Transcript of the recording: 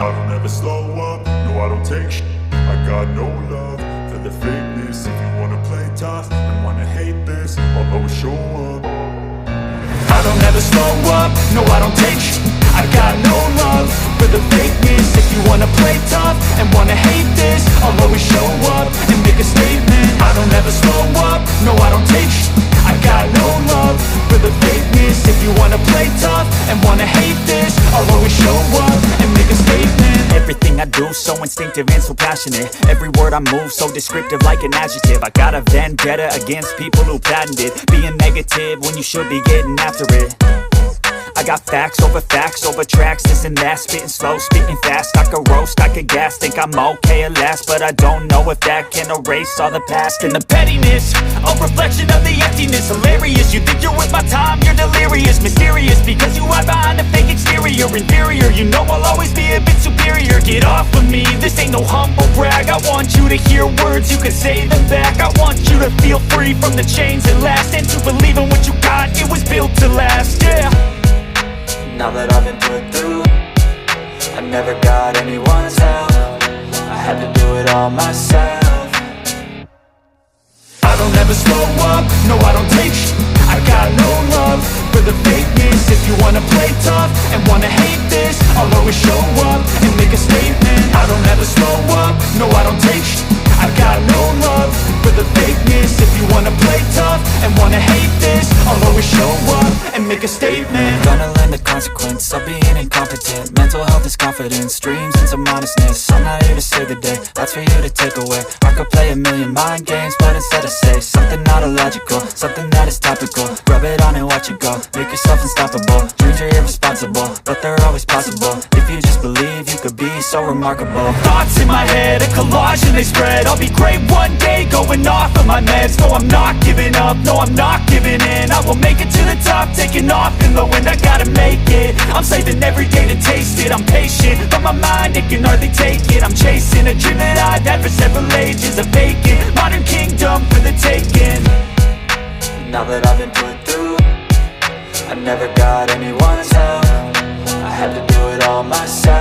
I don't ever slow up, no I don't take shit. I got no love for the fakeness. If you wanna play tough and wanna hate this, I'll always show up. I don't ever slow up, no I don't take shit. I got no love for the fakeness. If you wanna play tough and wanna hate this, I'll always show up and make a statement. I don't ever slow up, no I don't take shit. I got no love for the fakeness. If you wanna play tough and wanna hate this, I'll always show up and make a statement. Everything I do so instinctive and so passionate. Every word I move so descriptive like an adjective. I got a vendetta against people who patented being negative when you should be getting after it. I got facts over tracks, this and that. Spitting slow, spitting fast, I could roast, I could gas. Think I'm okay at last, but I don't know if that can erase all the past. And the pettiness, a reflection of the emptiness. Hilarious, you think you're with my time, you're delirious. Mysterious, because you hide behind a fake exterior. Inferior, you know I'll always be a bit superior. Get off of me, this ain't no humble brag. I want you to hear words, you can say them back. I want you to feel free from the chains that last, and to believe in what you got, it was built to last, yeah. Now that I've been put through, I never got anyone's help. I had to do it all myself. I don't ever slow up, no I don't take shit. I got no love for the fakeness. If you wanna play tough and wanna hate this, I'll always show up and make a statement. I don't ever slow up, no I don't take shit. I got no love for the fakeness. If you wanna play tough and wanna hate this, I'll always show up and make a statement. Gonna learn the consequence of being incompetent. Mental health is confidence, dreams and some honestness. I'm not here to save the day, that's for you to take away. I could play a million mind games, but instead I say something not illogical, something that is topical. Rub it on and watch it go, make yourself unstoppable. Dreams are irresponsible, but they're always possible. If you just believe, you could be so remarkable. Thoughts in my head, a collage and they spread. I'll be great one day, going off of my meds. No, I'm not giving up, no, I'm not giving in. I will make it to the top, taking off in the wind. I gotta make it, I'm saving every day to taste it. I'm patient, but my mind, it can hardly take it. I'm chasing a dream that I've had for several ages. A vacant, modern kingdom for the taking. Now that I've been put through, I never got anyone's help. I had to do it all myself.